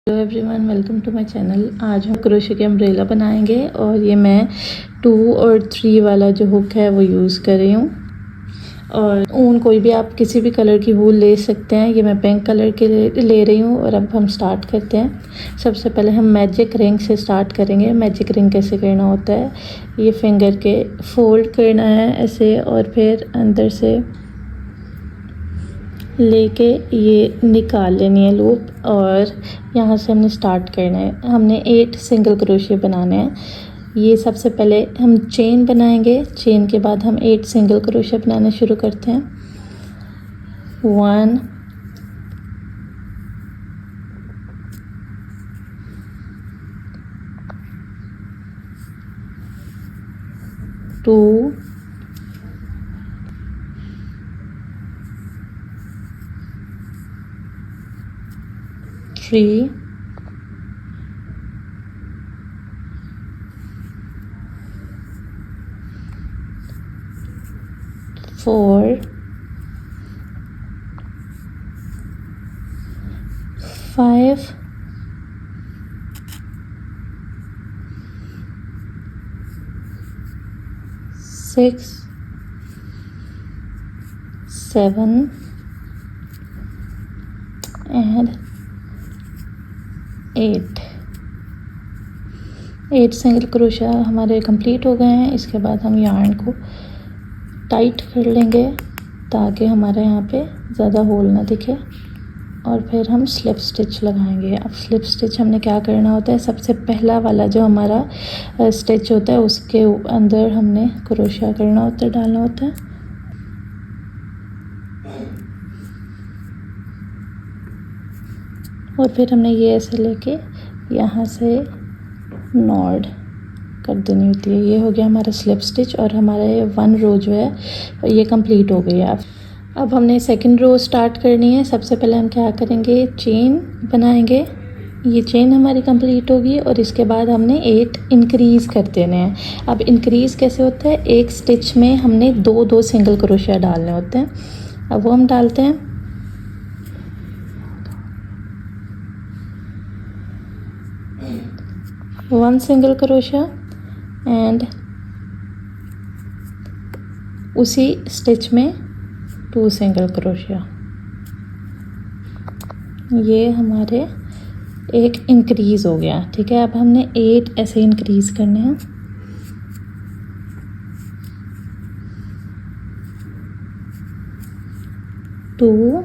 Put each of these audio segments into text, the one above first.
Hello everyone, welcome to my channel. आज हम crochet के अम्ब्रेला बनाएंगे और ये मैं 2 और 3 वाला जो हुक है वो यूज़ कर रही हूँ। और ऊन कोई भी आप किसी भी कलर की वूल ले सकते हैं। ये मैं पिंक कलर के ले रही हूँ। और अब हम स्टार्ट करते हैं। सबसे पहले हम मैजिक रिंग से स्टार्ट करेंगे। मैजिक रिंग कैसे करना होता है, ये फिंगर के फोल्ड करना है ऐसे और फिर अंदर से लेके ये निकाल लेनी है लूप। और यहाँ से हमने स्टार्ट करना है। हमने 8 सिंगल क्रोशिया बनाने हैं। ये सबसे पहले हम चेन बनाएंगे। चेन के बाद हम 8 सिंगल क्रोशिया बनाना शुरू करते हैं। 1 2 3 4 5 6 7 and 8 सिंगल क्रोशिया हमारे कंप्लीट हो गए हैं। इसके बाद हम यार्न को टाइट कर लेंगे ताकि हमारे यहाँ पे ज़्यादा होल ना दिखे। और फिर हम स्लिप स्टिच लगाएंगे। अब स्लिप स्टिच हमने क्या करना होता है, सबसे पहला वाला जो हमारा स्टिच होता है उसके अंदर हमने क्रोशिया करना होता है, डालना होता है। और फिर हमने ये ऐसे लेके यहाँ से नॉड कर देनी होती है। ये हो गया हमारा स्लिप स्टिच और हमारा ये 1 रो जो है ये कंप्लीट हो गई है। अब हमने सेकंड रो स्टार्ट करनी है। सबसे पहले हम क्या करेंगे, चेन बनाएंगे। ये चेन हमारी कंप्लीट होगी और इसके बाद हमने 8 इंक्रीज़ कर देने हैं। अब इंक्रीज़ कैसे होता है, एक स्टिच में हमने 2 सिंगल क्रोशिया डालने होते हैं। अब वो हम डालते हैं। वन सिंगल क्रोशिया एंड उसी स्टिच में 2 सिंगल क्रोशिया। ये हमारे एक इंक्रीज़ हो गया। ठीक है, अब हमने 8 ऐसे इंक्रीज़ करने हैं। टू,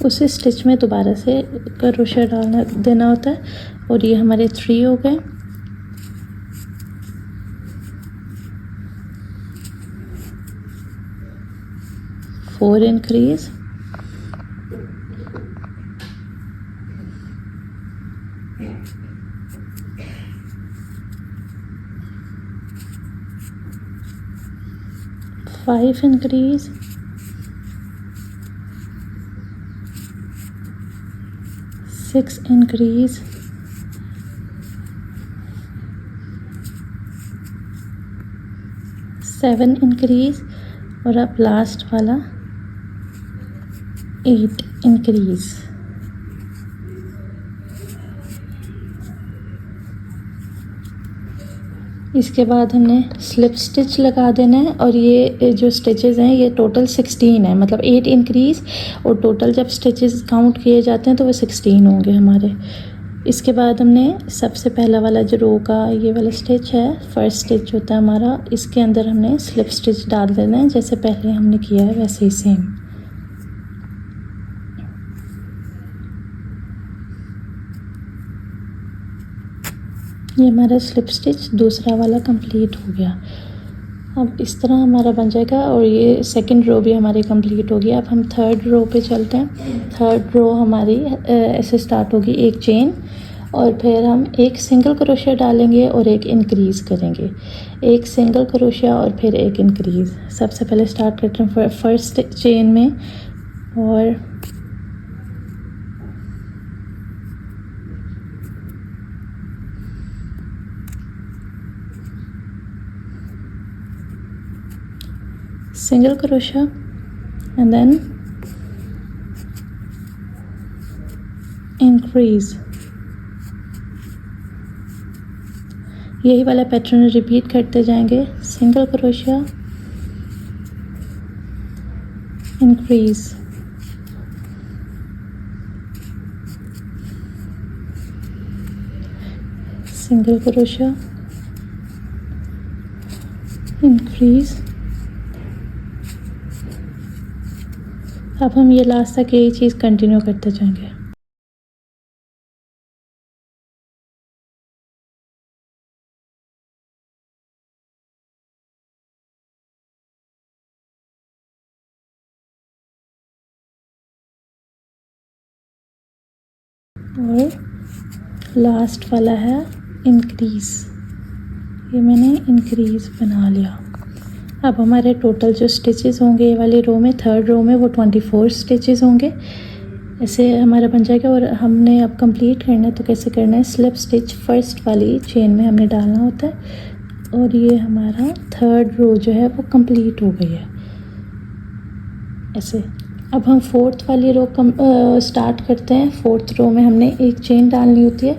उसी स्टिच में दोबारा से क्रोशिया डालना देना होता है। और ये हमारे 3 हो गए। Four increase, five increase, 6 increase, 7 increase और अब लास्ट वाला 8 इंक्रीज। इसके बाद हमने स्लिप स्टिच लगा देना है। और ये जो स्टिचेस हैं ये टोटल 16 है, मतलब 8 इंक्रीज और टोटल जब स्टिचेस काउंट किए जाते हैं तो वो 16 होंगे हमारे। इसके बाद हमने सबसे पहला वाला जो रो का ये वाला स्टिच है, फर्स्ट स्टिच होता है हमारा, इसके अंदर हमने स्लिप स्टिच डाल देना है जैसे पहले हमने किया है वैसे ही सेम। ये हमारा स्लिप स्टिच दूसरा वाला कंप्लीट हो गया। अब इस तरह हमारा बन जाएगा और ये सेकंड रो भी हमारी कंप्लीट होगी। अब हम थर्ड रो पे चलते हैं। थर्ड रो हमारी ऐसे स्टार्ट होगी, एक चेन और फिर हम एक सिंगल क्रोशिया डालेंगे और एक इंक्रीज़ करेंगे। एक सिंगल क्रोशिया और फिर एक इंक्रीज़। सबसे पहले स्टार्ट करते हैं फर्स्ट चेन में और single crochet and then increase. यही वाला पैटर्न रिपीट करते जाएंगे. Single crochet, increase, single crochet, increase. अब हम ये लास्ट तक यही चीज़ कंटिन्यू करते जाएंगे. और लास्ट वाला है इंक्रीज़. ये मैंने इंक्रीज़ बना लिया. अब हमारे टोटल जो स्टिचेस होंगे ये वाली रो में, थर्ड रो में, वो 24 स्टिचेस होंगे. ऐसे हमारा बन जाएगा. और हमने अब कंप्लीट करना है. तो कैसे करना है? स्लिप स्टिच फर्स्ट वाली चेन में हमने डालना होता है. और ये हमारा थर्ड रो जो है वो कंप्लीट हो गई है ऐसे. अब हम फोर्थ वाली रो स्टार्ट करते हैं. फोर्थ रो में हमने एक चेन डालनी होती है.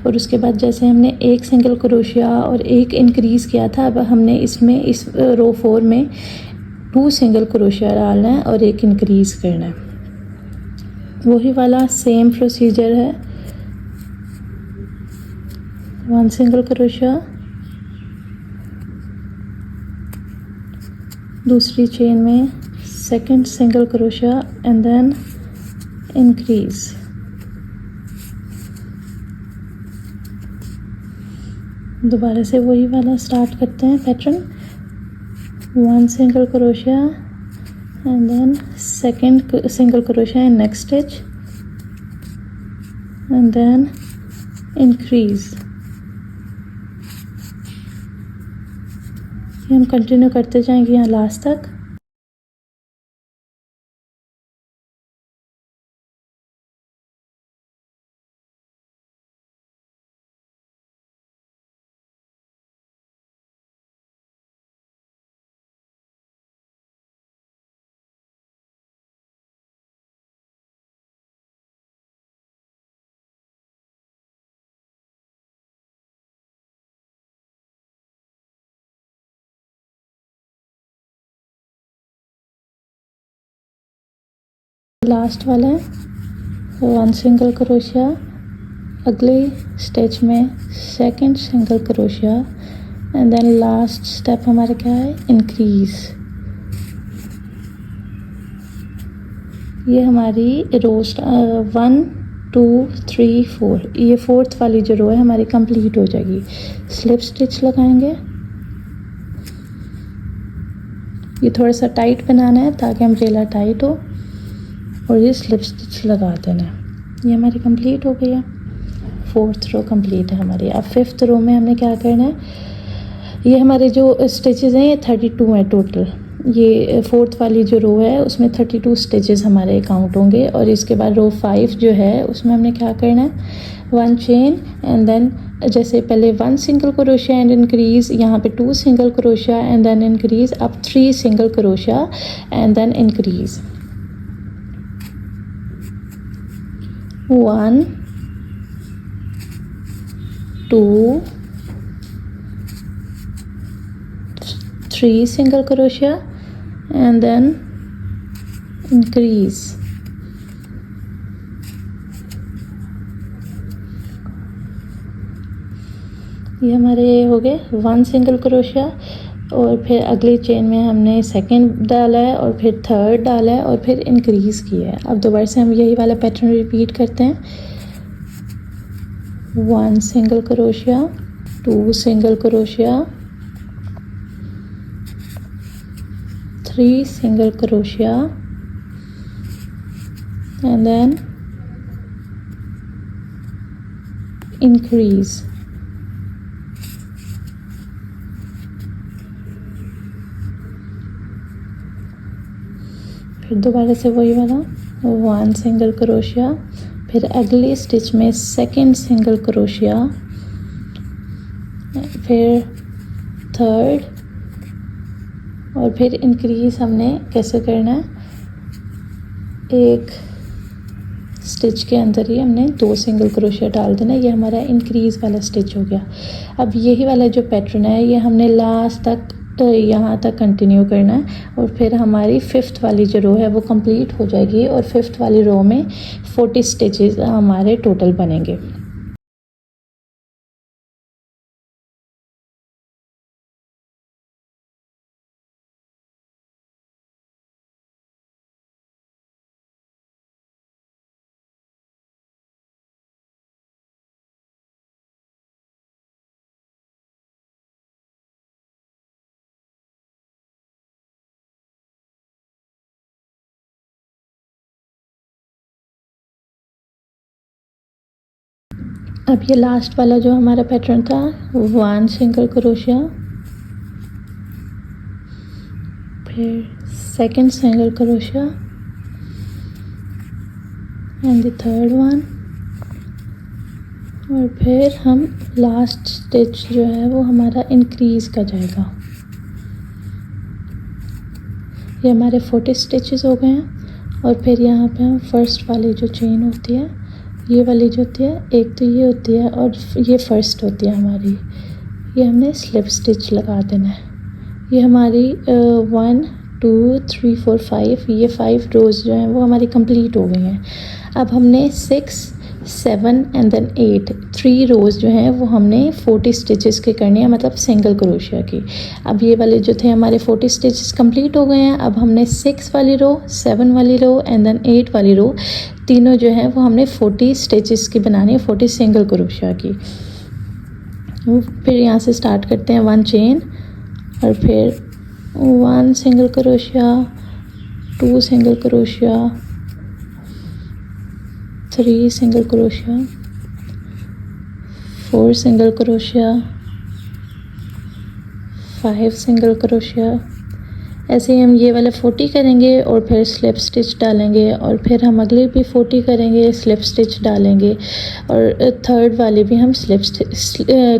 और उसके बाद जैसे हमने एक सिंगल क्रोशिया और एक इंक्रीज़ किया था, अब हमने इसमें इस रो 4 में 2 सिंगल क्रोशिया डालना है और एक इंक्रीज़ करना है. वही वाला सेम प्रोसीजर है. 1 सिंगल क्रोशिया, दूसरी चेन में second single crochet and then increase. दोबारा से वही वाला स्टार्ट करते हैं pattern. 1 single crochet and then second single crochet in next stitch and then increase. ये हम कंटिन्यू करते जाएंगे यहाँ लास्ट तक. लास्ट वाला है 1 सिंगल क्रोशिया, अगले स्टिच में second single crochet and then last step हमारा क्या है? इंक्रीज. ये हमारी रोज 1 2 3 4, ये फोर्थ वाली जो रो है हमारी कंप्लीट हो जाएगी. स्लिप स्टिच लगाएंगे. ये थोड़ा सा टाइट बनाना है ताकि अम्ब्रेला टाइट हो. और ये स्लिप स्टिच लगा देना है. ये हमारी कंप्लीट हो गई है. फोर्थ रो कंप्लीट है हमारी. अब फिफ्थ रो में हमने क्या करना है? ये हमारे जो स्टिचेस हैं ये 32 हैं टोटल. ये फोर्थ वाली जो रो है उसमें 32 स्टिचेस हमारे काउंट होंगे. और इसके बाद रो 5 जो है उसमें हमने क्या करना है? 1 चेन एंड देन जैसे पहले 1 सिंगल क्रोशिया एंड इंक्रीज, यहाँ पे 2 single crochet and then increase. अब 3 single crochet and then increase. 1 2 3 single crochet and then increase. ये हमारे हो गए 1 सिंगल क्रोशिया. और फिर अगली चेन में हमने सेकंड डाला है और फिर थर्ड डाला है और फिर इंक्रीज़ किया है. अब दोबारा से हम यही वाला पैटर्न रिपीट करते हैं. 1 single crochet, 2 single crochet, 3 single crochet and then increase. फिर दोबारा से वही वाला 1 सिंगल क्रोशिया, फिर अगले स्टिच में सेकंड सिंगल क्रोशिया, फिर थर्ड और और फिर इंक्रीज़ हमने कैसे करना है, एक स्टिच के अंदर ही हमने 2 सिंगल क्रोशिया डाल देना। ये हमारा इंक्रीज़ वाला स्टिच हो गया। अब यही वाला जो पैटर्न है ये हमने लास्ट तक यहाँ तक कंटिन्यू करना है और फिर हमारी 5th वाली जो रो है वो कंप्लीट हो जाएगी और 5th वाली रो में 40 स्टिचेस हमारे टोटल बनेंगे। अब ये लास्ट वाला जो हमारा पैटर्न था 1 सिंगल क्रोशिया, फिर 2nd single crochet and the 3rd one, और फिर हम लास्ट स्टिच जो है वो हमारा इंक्रीज़ का जाएगा। ये हमारे 40 स्टिचेस हो गए हैं और फिर यहाँ पे हम फर्स्ट वाली जो चेन होती है, ये वाली जो होती है, एक तो ये होती है और ये फर्स्ट होती है हमारी, ये हमने स्लिप स्टिच लगा देना है। ये हमारी 1 2 3 4 5 ये 5 रोज़ जो हैं वो हमारी कंप्लीट हो गई हैं। अब हमने 6 7 एंड देन 8 3 रोज़ जो हैं वो हमने 40 स्टिचेस के करने हैं, मतलब सिंगल क्रोशिया की। अब ये वाले जो थे हमारे 40 स्टिचेस कंप्लीट हो गए हैं। अब हमने 6 वाली रो, 7 वाली रो एंड देन 8 वाली रो, तीनों जो हैं वो हमने 40 स्टिचेस की बनानी है, 40 सिंगल क्रोशिया की। फिर यहाँ से स्टार्ट करते हैं 1 चेन और फिर 1 single crochet, 2 single crochet, 3 single crochet, 4 single crochet, 5 single crochet. ऐसे ही हम ये वाले 40 करेंगे और फिर स्लिप स्टिच डालेंगे और फिर हम अगले भी 40 करेंगे, स्लिप स्टिच डालेंगे और 3rd वाली भी हम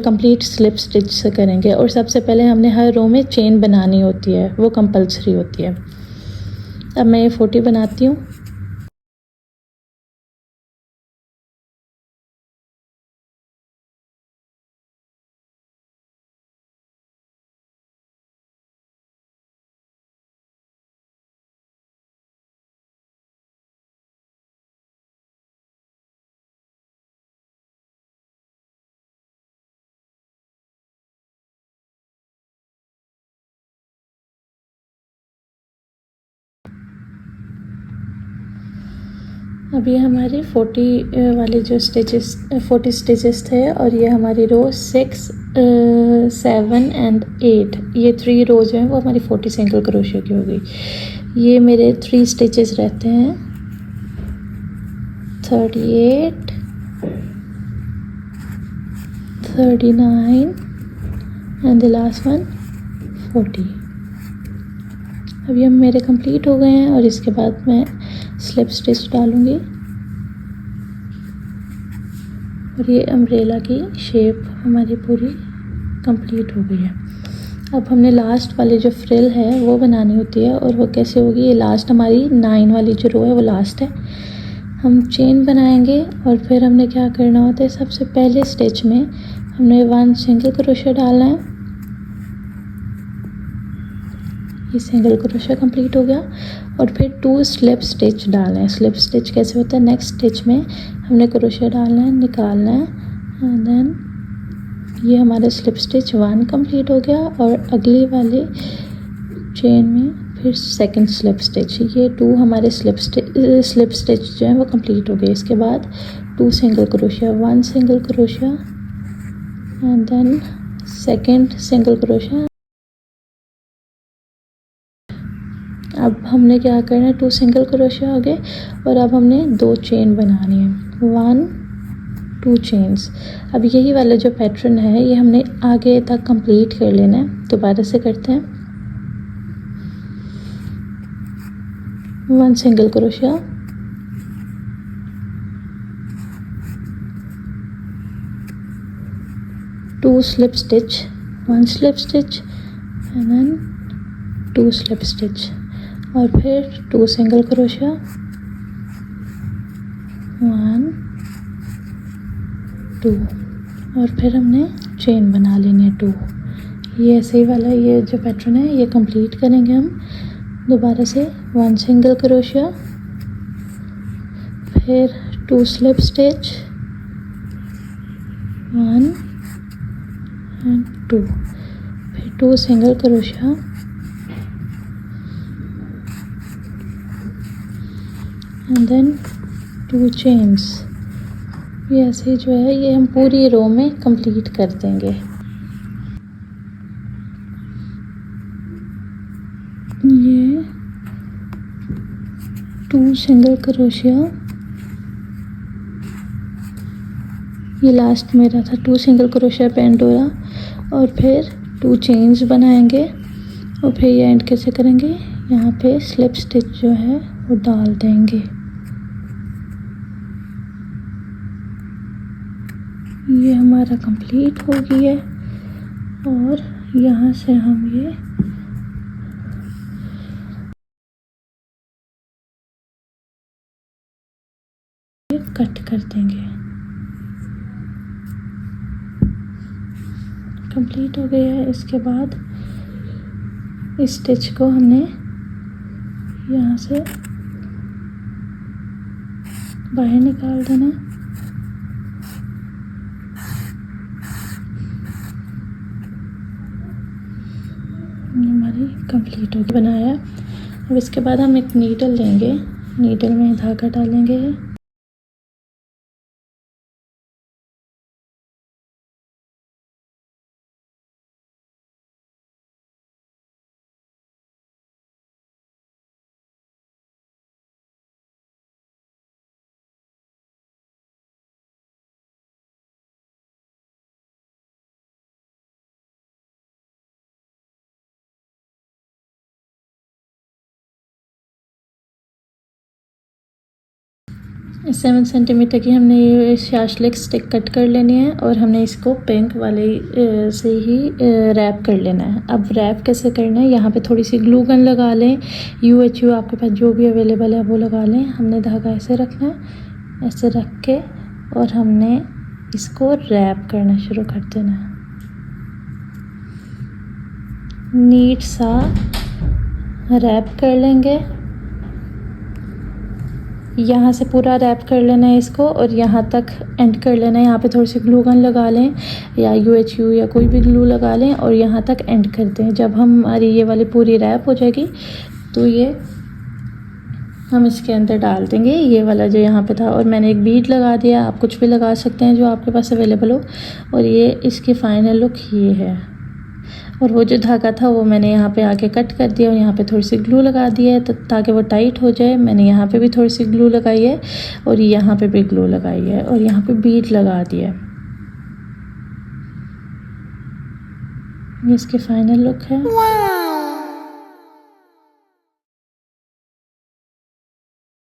कंप्लीट स्लिप स्टिच से करेंगे। और सबसे पहले हमने हर रो में चेन बनानी होती है, वो कंपलसरी होती है। अब मैं ये 40 बनाती हूँ। अब ये हमारी 40 वाले जो स्टिचेस 40 स्टिचेस थे और ये हमारी रो 6 7 एंड 8 ये 3 रोज हैं वो हमारी 40 सिंगल क्रोशिया की हो गई। ये मेरे 3 स्टिचेस रहते हैं 38 39 एंड द लास्ट वन 40। अब ये मेरे कंप्लीट हो गए हैं और इसके बाद मैं स्लिप स्टिच डालूँगी और ये अम्ब्रेला की शेप हमारी पूरी कंप्लीट हो गई है। अब हमने लास्ट वाली जो फ्रिल है वो बनानी होती है और वो कैसे होगी, ये लास्ट हमारी 9 वाली जो रो है वो लास्ट है। हम चेन बनाएंगे और फिर हमने क्या करना होता है, सबसे पहले स्टिच में हमने 1 सिंगल क्रोशिया डालना है। ये सिंगल क्रोशिया कंप्लीट हो गया और फिर 2 स्लिप स्टिच डालना है। स्लिप स्टिच कैसे होता है, नेक्स्ट स्टिच में हमने क्रोशिया डालना है, निकालना है एंड देन ये हमारा स्लिप स्टिच 1 कंप्लीट हो गया और अगली वाले चेन में फिर 2nd स्लिप स्टिच, ये 2 हमारे स्लिप स्टिच जो है वो कंप्लीट हो गए। इसके बाद 2 single crochet, 1 single crochet and then 2nd single crochet. अब हमने क्या करना है, 2 सिंगल क्रोशिया हो गए और अब हमने 2 चेन बनानी है, 1 2 चेन्स। अब यही वाला जो पैटर्न है ये हमने आगे तक कंप्लीट कर लेना है। दोबारा से करते हैं, 1 single crochet, 2 slip stitch, 1 slip stitch and then 2 slip stitch और फिर 2 सिंगल क्रोशिया, 1 2 और फिर हमने चेन बना लेनी है 2। ये ऐसे ही वाला ये जो पैटर्न है ये कंप्लीट करेंगे हम दोबारा से। 1 सिंगल क्रोशिया, फिर 2 स्लिप स्टिच, 1 एंड 2, फिर 2 single crochet and then 2 chains. ये ऐसे जो है ये हम पूरी रो में कंप्लीट कर देंगे। ये 2 सिंगल क्रोशिया, ये लास्ट मेरा था 2 सिंगल क्रोशिया पे एंड हुआ और फिर 2 चेन्स बनाएंगे और फिर ये एंड कैसे करेंगे, यहाँ पे स्लिप स्टिच जो है वो डाल देंगे। ये हमारा कंप्लीट हो गया है और यहाँ से हम ये कट कर देंगे। कंप्लीट हो गया है। इसके बाद इस स्टिच को हमने यहाँ से बाहर निकाल देना है। हमारी कंप्लीट हो गई बनाया। अब इसके बाद हम एक नीडल लेंगे, नीडल में धागा डालेंगे सेवन सेंटीमीटर की हमने ये शाशलिक स्टिक कट कर लेनी है और हमने इसको पिंक वाले से ही रैप कर लेना है। अब रैप कैसे करना है, यहाँ पे थोड़ी सी ग्लू गन लगा लें, UHU आपके पास जो भी अवेलेबल है वो लगा लें। हमने धागा ऐसे रखना है, ऐसे रख के और हमने इसको रैप करना शुरू कर देना है। नीट सा रैप कर लेंगे, यहाँ से पूरा रैप कर लेना है इसको और यहाँ तक एंड कर लेना है। यहाँ पे थोड़ी सी ग्लू गन लगा लें या UHU या कोई भी ग्लू लगा लें और यहाँ तक एंड कर दें। जब हमारी ये वाली पूरी रैप हो जाएगी तो ये हम इसके अंदर डाल देंगे, ये वाला जो यहाँ पे था। और मैंने एक बीड लगा दिया, आप कुछ भी लगा सकते हैं जो आपके पास अवेलेबल हो। और ये इसकी फ़ाइनल लुक ये है। और वो जो धागा था वो मैंने यहाँ पे आके कट कर दिया और यहाँ पे थोड़ी सी ग्लू लगा दी है ताकि वो टाइट हो जाए। मैंने यहाँ पे भी थोड़ी सी ग्लू लगाई है और यहाँ पे भी ग्लू लगाई है और यहाँ पे बीड लगा दिया। ये इसकी फाइनल लुक है।